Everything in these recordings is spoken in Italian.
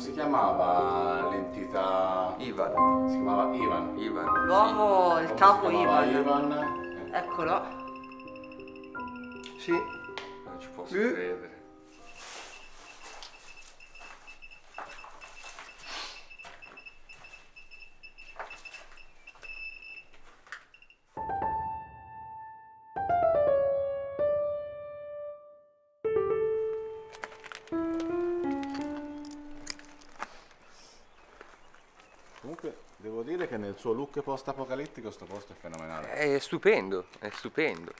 si chiamava l'entità? Ivan. Si chiamava Ivan. Ivan. L'uomo, il capo Si chiamava Ivan. Ivan. Eccolo. Sì. Non ci posso credere. Comunque devo dire che nel suo look post-apocalittico sto posto è fenomenale. È stupendo, è stupendo.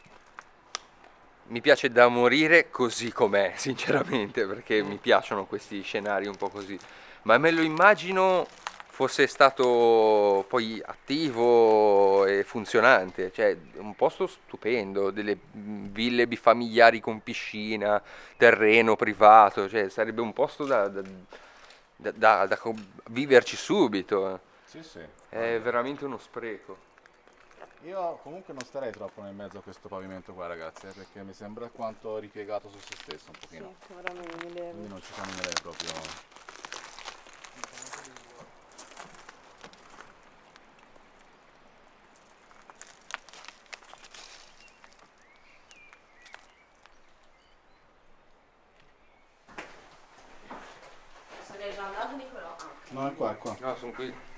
Mi piace da morire così com'è, sinceramente, perché mi piacciono questi scenari un po' così. Ma me lo immagino fosse stato poi attivo e funzionante, cioè è un posto stupendo, delle ville bifamiliari con piscina, terreno privato, cioè sarebbe un posto da viverci subito. Sì, sì. È veramente uno spreco. Io comunque non starei troppo nel mezzo a questo pavimento qua, ragazzi, perché mi sembra alquanto ripiegato su se stesso un pochino. Sì, ora mi levo. Quindi non ci camminerei proprio. Sarei già andato Nicolò? No, è qua, è qua. No, sono qui.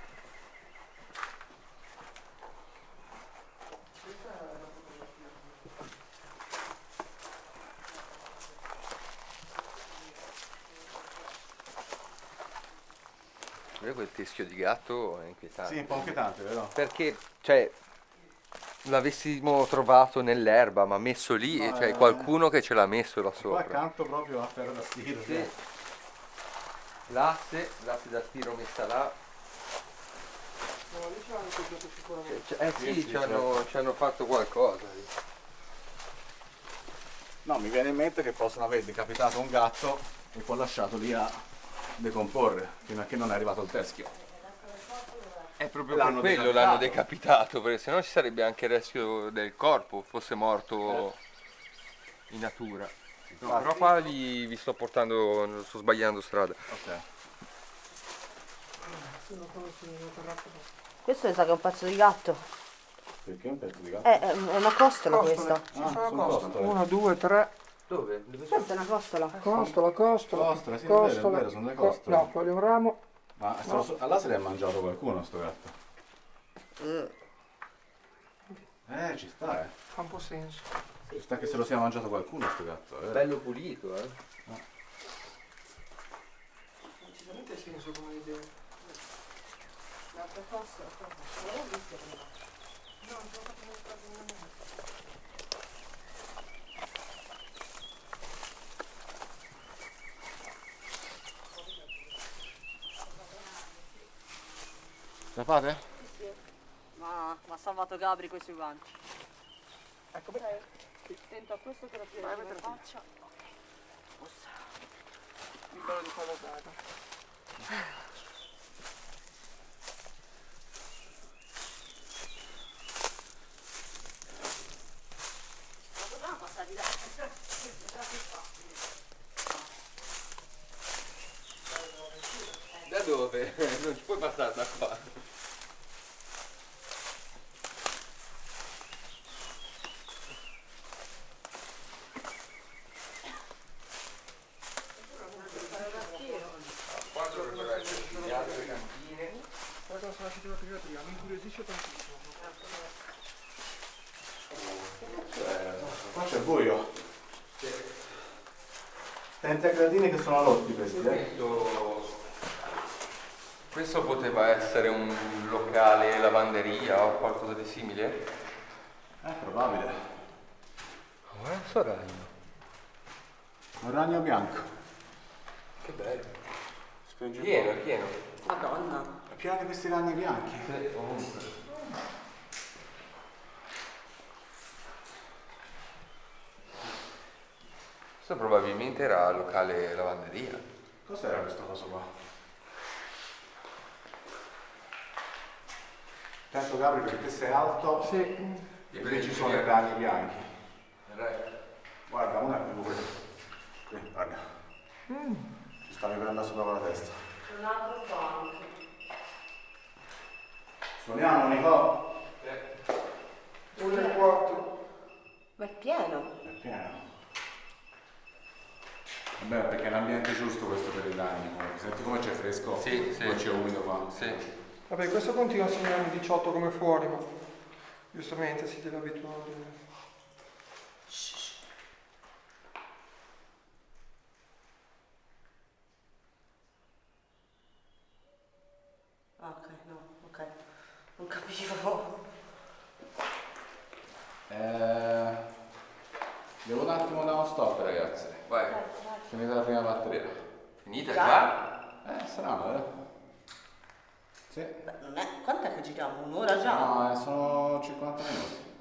Quel teschio di gatto è inquietante. Sì, un po' inquietante, vero? Perché, cioè, l'avessimo trovato nell'erba, ma messo lì, No, cioè qualcuno che ce l'ha messo là Qua sopra. accanto proprio a ferro da stiro. Sì. Cioè. L'asse da stiro messa là. No, lì c'è anche gioco sicuramente. Sì, sì, ci hanno fatto qualcosa lì. No, mi viene in mente che possono aver decapitato un gatto e poi lasciato lì a decomporre fino a che non è arrivato il teschio. È proprio L'hanno per quello decapitato. l'hanno decapitato, perché sennò ci sarebbe anche il resto del corpo, fosse morto in natura. No, però qua vi sto portando, sto sbagliando strada. Ok. Questo mi sa che è un pezzo di gatto. Perché un pezzo di gatto? È una costola questa. Ci sono sono costole. costole. 1, 2, 3. Dove? Questa è una costola. Costola. Costole, sì, è vero, sono le costole. No, quello è un ramo. Ma allora se l'è mangiato qualcuno sto gatto. Ci sta, Fa un po' senso. Ci sta che se lo sia mangiato qualcuno sto gatto, vero? Bello pulito, eh. Decisamente senso come idea. L'altra costola, non l'ho vista prima. La fate? Sì. Ma ha salvato Gabri con i suoi guanti. Ecco, beh. Attento a questo che lo tiro Vai a in mettere faccia. Il bello di fare la daga. Ma potevamo passare di là. Da dove? Non ci puoi passare da qua. Qua dovrebbero esserci le altre cantine. Guarda cosa lasciate la pediatria, mi incuriosisce tantissimo. Qua c'è il buio. 30 gradini che sono rotti questi, Questo poteva essere un locale lavanderia o qualcosa di simile? È probabile. Guarda questo ragno. Un ragno bianco. Che bello. Spingi un Pieno, pieno. Madonna. po'. È pieno di questi ragni bianchi. Ovunque. Questo probabilmente era locale lavanderia. Cos'era questo coso qua? Attento Gabri perché te sei alto Sì. e qui ci sono i ragni bianchi. Guarda, uno è più qui. Qui, guarda. Ci sta mi prendendo sopra la testa. un altro tono. Suoniamo, Nico? 1 e 4. Ma è pieno. È pieno. Vabbè, perché è l'ambiente giusto questo per il bagno. Senti come c'è fresco? Sì, sì. Poi c'è umido qua. Sì. Vabbè, questo continua a segnare 18 come fuori, ma giustamente si deve abituare. Ok, no, ok. Non capivo. Devo un attimo da uno stop, ragazzi. Vai. Finita la prima batteria. Finita Già? qua? Strano, Sì. Beh, non è... Quant'è che giriamo? Un'ora già? No, sono 50 minuti.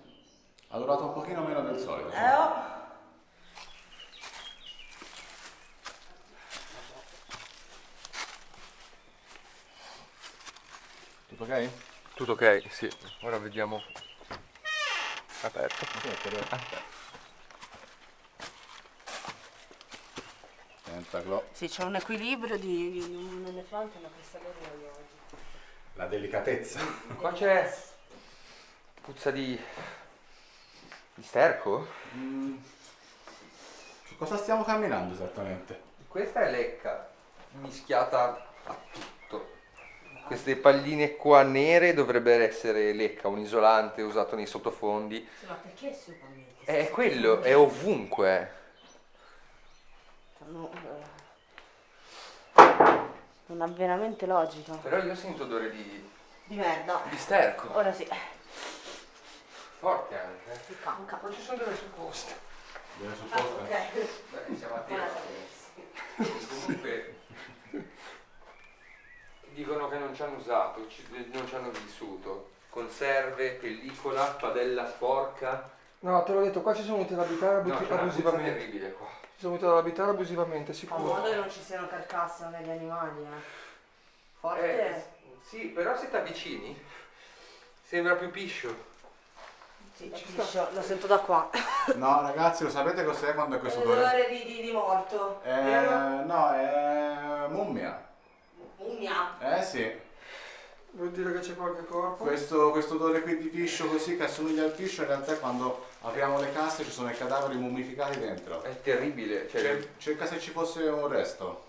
Ha durato un pochino meno del solito. Oh. Tutto ok? Tutto ok, sì. Ora vediamo. Aperto. Tentaclo. Sì, c'è un equilibrio di un elefante e una cristalleria oggi. La delicatezza. Qua c'è puzza di sterco? Su cosa stiamo camminando esattamente? Questa è lecca mischiata a tutto. Queste palline qua nere dovrebbero essere lecca, un isolante usato nei sottofondi. Sì, ma perché super? È quello, è ovunque. Non ha veramente logica. Però io sento odore di merda. sterco. Ora sì. Forte anche. Si canca. Poi ci sono delle supposte. Deve Ah, supposta? ok. Beh, siamo a Ora tempo. Comunque dicono che non ci hanno usato, non ci hanno vissuto. Conserve, pellicola, padella sporca. No, te l'ho detto, qua ci sono venuti ad abitare No, c'è una puzza abusivamente. terribile qua. Ci sono venuti ad abitare abusivamente, Fa sicuro. modo che non ci siano carcasse negli animali, Forte? Sì, però se ti avvicini sembra più piscio. Sì, è piscio, lo sento da qua. No, ragazzi, lo sapete cos'è quando è questo odore? L'odore di morto. No, è mummia. Mummia. Sì. Vuol dire che c'è qualche corpo? Questo odore qui di piscio così che assomiglia al piscio, in realtà quando apriamo le casse ci sono i cadaveri mummificati dentro. È terribile. Cerca se ci fosse un resto.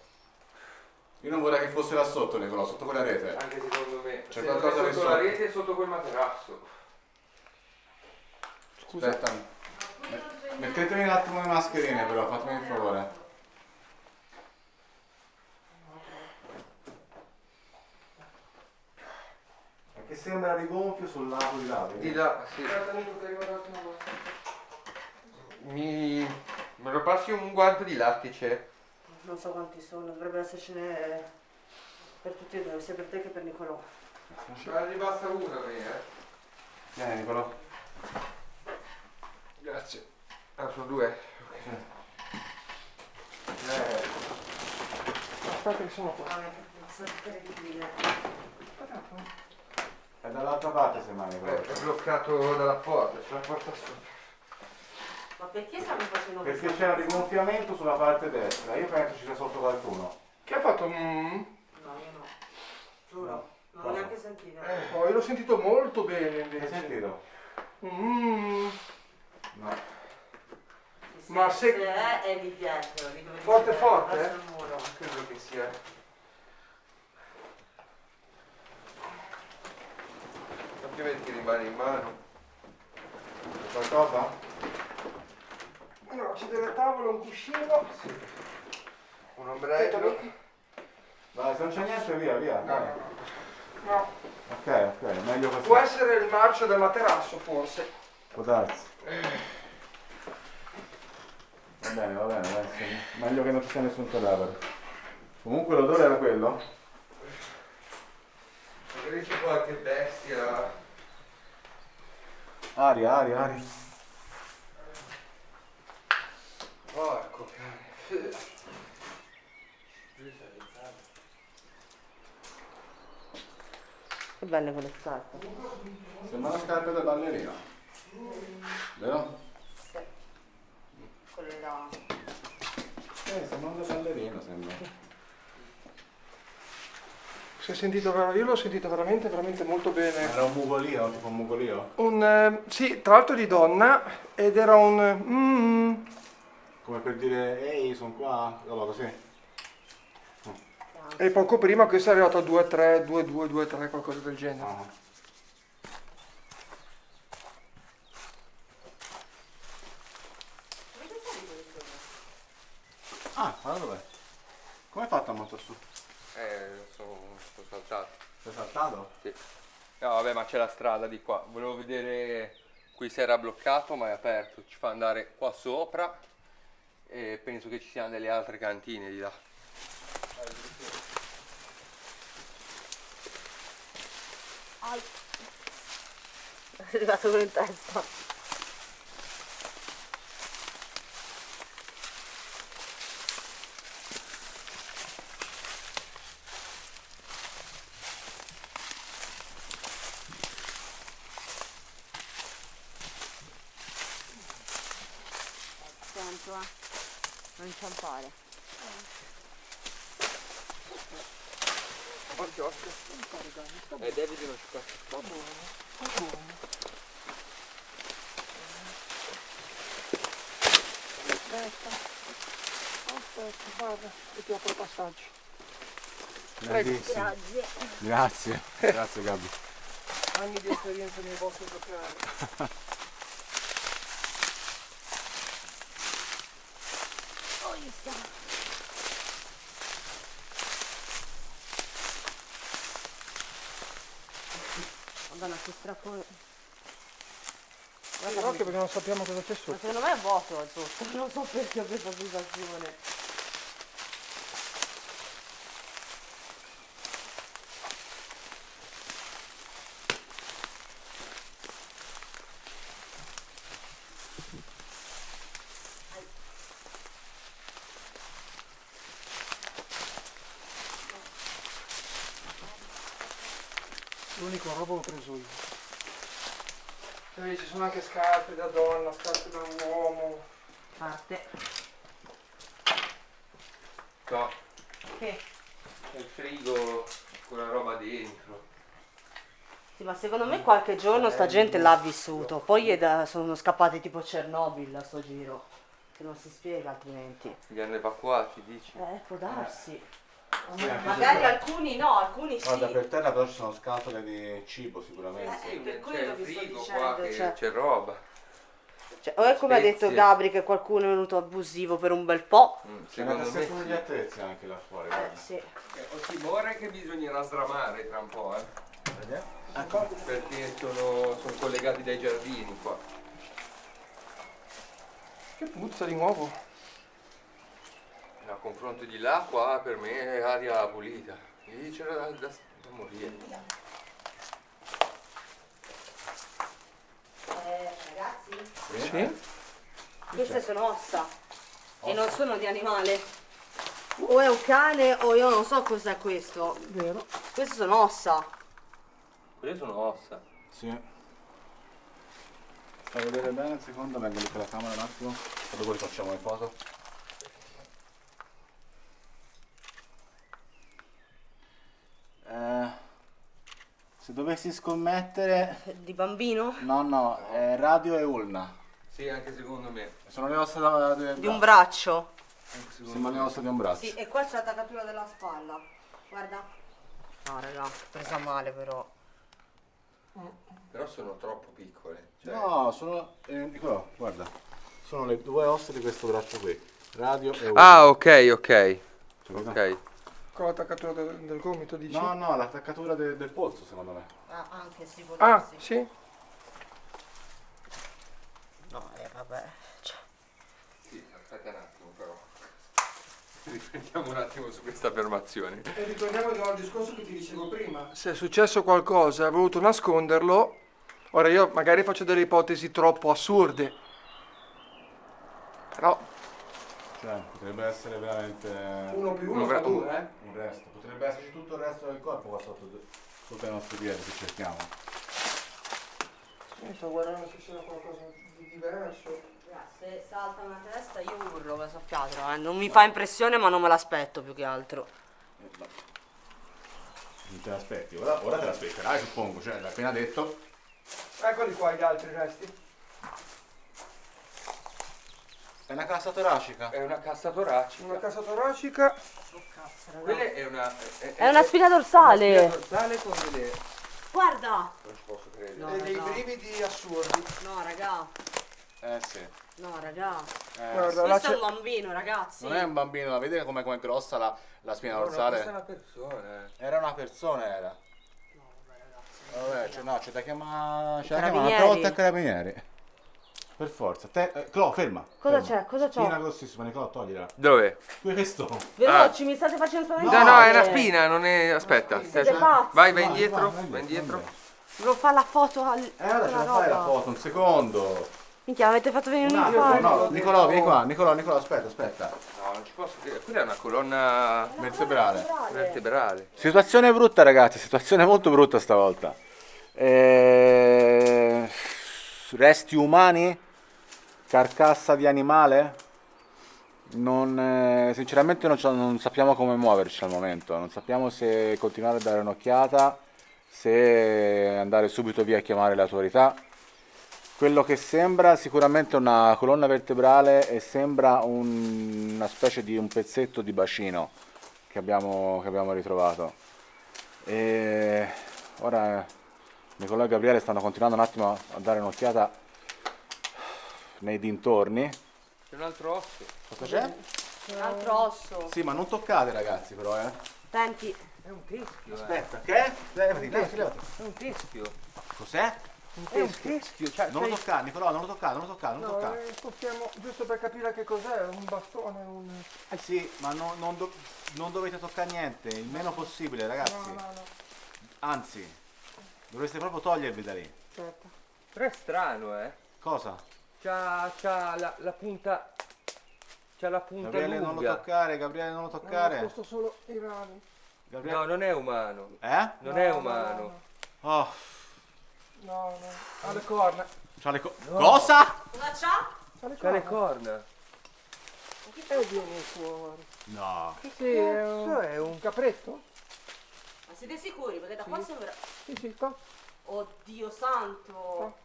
Io non vorrei che fosse là sotto, Nicolò, sotto quella rete. Anche secondo me. C'è Se qualcosa non è lì sotto la sotto. rete e sotto quel materasso. Scusa. Aspetta. Mettetemi un attimo le mascherine però, fatemi il favore. È che sembra rigonfio sul lato di là. Di là, sì. Me lo passi un guanto di lattice? Non so quanti sono, dovrebbe essercene per tutti e due, sia per te che per Nicolò. Ma ne basta uno a me, Vieni, Nicolò. Grazie. Ah, sono due. Aspetta che sono qua. Ah, è terribile. È dall'altra parte semmai, Nicolò. È bloccato dalla porta, c'è la porta sopra. Ma perché stanno facendo Perché questa c'è un cosa? rigonfiamento sulla parte destra, io penso ci sia sotto qualcuno. Che ha fatto? No, io no. Giuro, non l'ho Cosa? neanche sentita. Oh, io l'ho sentito molto bene Hai invece. sentito? Mm. No. Ma se- è lì dietro, lì dove Forte, dice, forte, verso il muro. Credo che sia. Ovviamente ti rimane in mano. Qualcosa? No, c'è delle tavole, un cuscino. Un ombrello. Vai, se non c'è niente via, via. Dai. No, Ok, meglio così. può essere il marcio del materasso forse. Può darsi. Va bene, dai, sì. Meglio che non ci sia nessun cadavere. Comunque l'odore era quello? Magari c'è qualche bestia. Aria. Porco cane. Che belle quelle scarpe. Sembrano scarpe da ballerina. Vero? Quelle da... Sembrano da ballerina, sembra. Si è sentito, io l'ho sentito veramente, veramente molto bene. Era un mugolio, tipo un mugolio? Sì, tra l'altro di donna, ed era un... Come per dire, ehi, sono qua, roba così. E poco prima questo è arrivato a 2-3, 2-2, 2-3, qualcosa del genere. Ah. Ah, guarda dov'è? Come hai fatto a montare su? Sono saltato. Sei saltato? Sì. No, vabbè, ma c'è la strada di qua. Volevo vedere, qui si era bloccato, ma è aperto. Ci fa andare qua sopra e penso che ci siano delle altre cantine di là. È arrivato quello in testa. Attento, non inciampare. Occhio, occhio. David non ci fa. Sta buono, sta buono. Aspetta, guarda, che ti apro il passaggio. Grandissimo. Grazie. Grazie. Grazie Gabby. Anni di esperienza nei vostri locali. Madonna, che strapone. Sì, occhio perché non sappiamo cosa c'è Ma sotto. secondo me è vuoto al sotto, non so perché ho questa sensazione. L'unico roba l'ho preso io. Ci sono anche scarpe da donna, scarpe da uomo. Parte. No, Che? il frigo con la roba dentro. Sì, ma secondo me qualche giorno sta gente l'ha vissuto. Poi sono scappati tipo Chernobyl a sto giro. Che non si spiega altrimenti. Li hanno evacuati, dici? Può darsi. Sì, anche Magari se- alcuni no, alcuni sì. Guarda, per terra però ci sono scatole di cibo sicuramente. Sì, per c'è quello il vi sto frigo dicendo, qua che cioè. c'è roba. Cioè, o è come ha detto Spezie. Gabri che qualcuno è venuto abusivo per un bel po'. C'è una Secondo me cassetta degli sì. attrezzi anche là fuori. guarda. Sì. Ho timore che bisognerà sramare tra un po', Vediamo. Ecco. perché sono collegati dai giardini qua. Che puzza di nuovo. A confronto di là, qua per me è aria pulita. Lì c'era da morire. Ragazzi, Sì? queste sono ossa. E non sono di animale. O è un cane o io non so cos'è questo. Vero. Queste sono ossa. Quelle sono ossa. Sì. Fai vedere bene un secondo, vengo lì con la camera un attimo. E dopo rifacciamo le foto. Se dovessi scommettere... Di bambino? No, radio e ulna. Sì, anche secondo me. Sono le ossa Di un braccio. Anche secondo Sembra le ossa di un braccio. Sì, e qua c'è l'attaccatura della spalla. Guarda. No, raga, presa male però. Però sono troppo piccole. Cioè, No, sono... eccolo, guarda. Sono le due ossa di questo braccio qui. Radio e ulna. Ah, ok. Capito? Ok. Con l'attaccatura del gomito, dici? No, l'attaccatura del polso secondo me. Ah, anche si può Ah, darsi. sì? No, vabbè. Cioè, Sì, aspetta un attimo però. Riflettiamo un attimo su questa affermazione. E ritorniamo al discorso che ti dicevo prima. Se è successo qualcosa e ha voluto nasconderlo, ora io magari faccio delle ipotesi troppo assurde. Però Cioè, potrebbe essere veramente 1 più 1 Un fa gra- 2, un resto. Potrebbe esserci tutto il resto del corpo qua sotto i nostri piedi che cerchiamo. Sto guardando se c'era qualcosa di diverso. se salta una testa io urlo, lo sappiatelo. Non mi fa impressione ma non me l'aspetto più che altro. Non te l'aspetti, ora te l'aspetterai suppongo, cioè l'hai appena detto. Eccoli qua gli altri resti. È una cassa toracica. È una cassa toracica. Una cassa toracica. Oh cazzo, raga. Quella è una... È una spina dorsale. Una spina dorsale con delle... Guarda. Non ci posso credere. No, E dei raga. brividi assurdi. No, raga. Sì. No, raga. Guarda, là Questo è c'è... un bambino, ragazzi. Non è un bambino, la vedete com'è grossa la spina No, dorsale? questa è una persona. Era una persona, era. No, vabbè, ragazzi. Vabbè, c'è da chiamare. C'è da chiamare Carabinieri. un'altra volta i carabinieri. Per forza. Clo, ferma. Cosa ferma. c'è? Cosa c'ho? Spina grossissima, Nicolò, toglila. Dove? Questo. Veloci, mi state facendo spaventare. No, no, è una spina, non è... Aspetta. Siete pazzi. Vai Vai, indietro, vai, vai indietro. Devo fare la foto Ora ce la fai la foto, un secondo. Minchia, avete fatto venire un No, infarto. no, Nicolò, vieni qua. Nicolò, aspetta. No, non ci posso credere. Quella è una colonna Vertebrale. vertebrale. Situazione brutta, ragazzi, situazione molto brutta stavolta. Resti umani? Carcassa di animale? Sinceramente non sappiamo come muoverci al momento, non sappiamo se continuare a dare un'occhiata, se andare subito via a chiamare le autorità. Quello che sembra sicuramente una colonna vertebrale e sembra una specie di un pezzetto di bacino che abbiamo ritrovato. E ora Nicolò e Gabriele stanno continuando un attimo a dare un'occhiata nei dintorni. C'è un altro osso. Cosa c'è? Un altro osso. Sì, ma non toccate ragazzi però, Senti, È un teschio. Aspetta, che? Levati. È un teschio. Cos'è? È un teschio. Cioè, Non lo toccare, Nicolò, non lo toccare. No, possiamo, giusto per capire che cos'è, un bastone, un... Sì, ma non dovete toccare niente, il meno possibile ragazzi. No. Anzi, dovreste proprio togliervi da lì. Aspetta. Però è strano, Cosa? C'ha la punta. C'ha la punta Gabriele non lo lunga. toccare, Gabriele non lo No, toccare. posto solo i rami. Gabriele... No, non è umano. Non No, è umano. Oh, No, ha le corna. c'ha le Cosa? cosa c'ha? Ha le C'ha le corna. corna. E vieni fuori. No. Sì, è un capretto? Ma siete sicuri? Perché da qua sembra... Sì, qua. Oddio santo.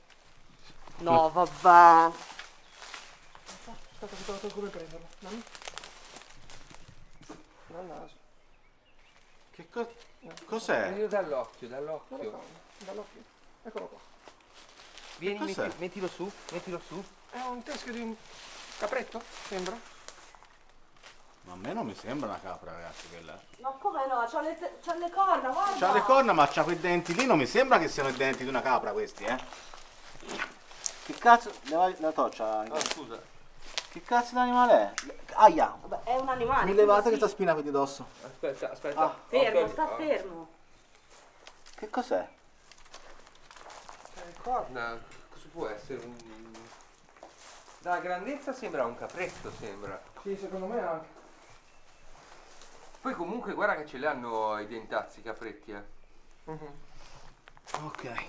No, vabbè. Aspetta, che trovato come prenderlo. Dammi. Dal naso. Cos'è? Io dall'occhio. Dalle corna. Dall'occhio. Eccolo qua. Vieni, Cos'è? mettilo su. È un teschio di un capretto, sembra. Ma a me non mi sembra una capra ragazzi quella. Ma come no? C'ha le corna, guarda. C'ha le corna ma c'ha quei denti lì, non mi sembra che siano i denti di una capra questi, Che cazzo? La toccia. Scusa. Che cazzo di animale è? Aia! Vabbè, è un animale. Mi levate quindi questa sì. spina qui di dosso. Aspetta. Fermo, Ok. sta fermo. Che cos'è? Corna. Cosa può essere? Dalla grandezza sembra un capretto, sembra. Sì, secondo me anche. Poi comunque guarda che ce li hanno i dentazzi i capretti, Ok.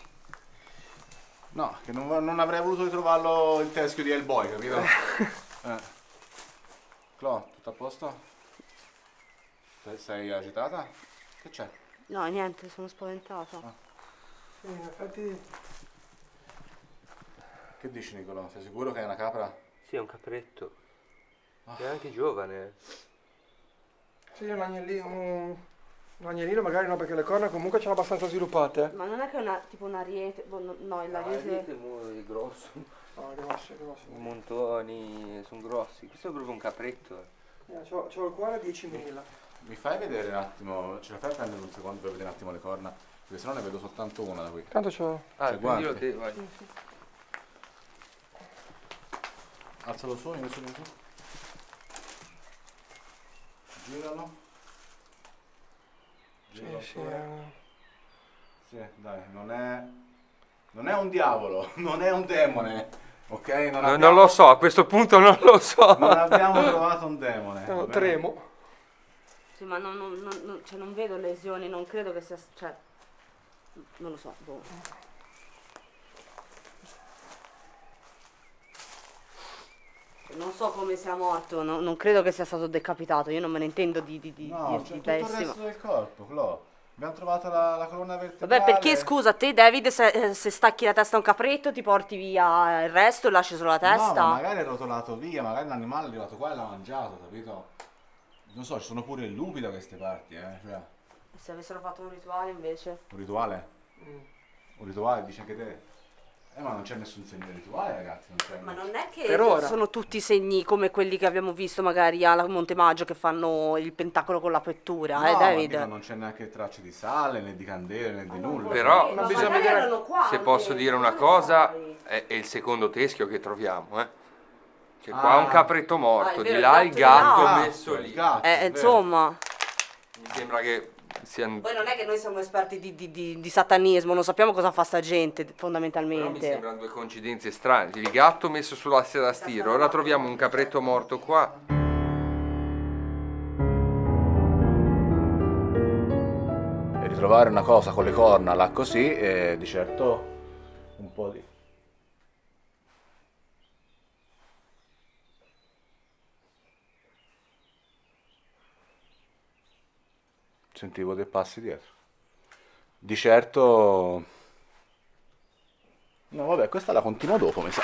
No, che non avrei voluto ritrovarlo il teschio di Hellboy, capito? Clo, tutto a posto? Sei agitata? Che c'è? No, niente, sono spaventata. Sì, in effetti... Che dici Nicolò? Sei sicuro che è una capra? Sì, è un capretto. È anche giovane. Sì, un agnellino magari no, perché le corna comunque ce l'ha abbastanza sviluppate. Ma non è che è tipo un ariete. No, l'ariete. È grosso. No, grossi. I montoni sono grossi. Questo è proprio un capretto. C'ho il cuore a 10.000. Mi fai vedere un attimo, ce la fai a prendere un secondo per vedere un attimo le corna? Perché sennò ne vedo soltanto una da qui. Tanto c'ho... Ah, C'è prendilo guanti. te, vai. Alzalo su, io su. Giralo. Giralo Sì, ancora. Sì, dai, non è un diavolo, non è un demone, ok? Non lo so, a questo punto non lo so. Non abbiamo trovato un demone. va bene? tremo. Sì, ma cioè, non vedo lesioni, non credo che sia. Cioè. Non lo so, boh. Non so come sia morto, non credo che sia stato decapitato, io non me ne intendo No, c'è di tutto il bestie. resto del corpo, Clo. Abbiamo trovato la colonna vertebrale. Vabbè, perché scusa, te David, se stacchi la testa a un capretto ti porti via il resto e lasci solo la No, testa? ma magari è rotolato via, magari l'animale è arrivato qua e l'ha mangiato, capito? Non so, ci sono pure i lupi da queste parti, cioè, Se avessero fatto un rituale invece. un rituale? Un rituale, dici anche te? Ma non c'è nessun segno di rituale, ragazzi, non c'è. Ma non è che Per ora. sono tutti segni come quelli che abbiamo visto magari alla Monte Maggio che fanno il pentacolo con la pettura, No, David? capito, non c'è neanche tracce di sale, né di candele, né di nulla. Però, Ma Ma bisogna magari vedere- erano qua, se posso dire una non cosa, sai. è il secondo teschio che troviamo, C'è qua un Ah. capretto Ah, morto, è di vero, là il il gatto gatto è là. messo il lì. gatto, è vero. Insomma, Mi sembra che siano... poi non è che noi siamo esperti di satanismo, non sappiamo cosa fa sta gente Però mi fondamentalmente. sembrano due coincidenze strane. Il gatto messo sulla sella stiro, ora troviamo un capretto morto qua. E ritrovare una cosa con le corna là così, di certo un po' di... Sentivo dei passi dietro. Di certo... No, vabbè, questa la continuo dopo, mi sa.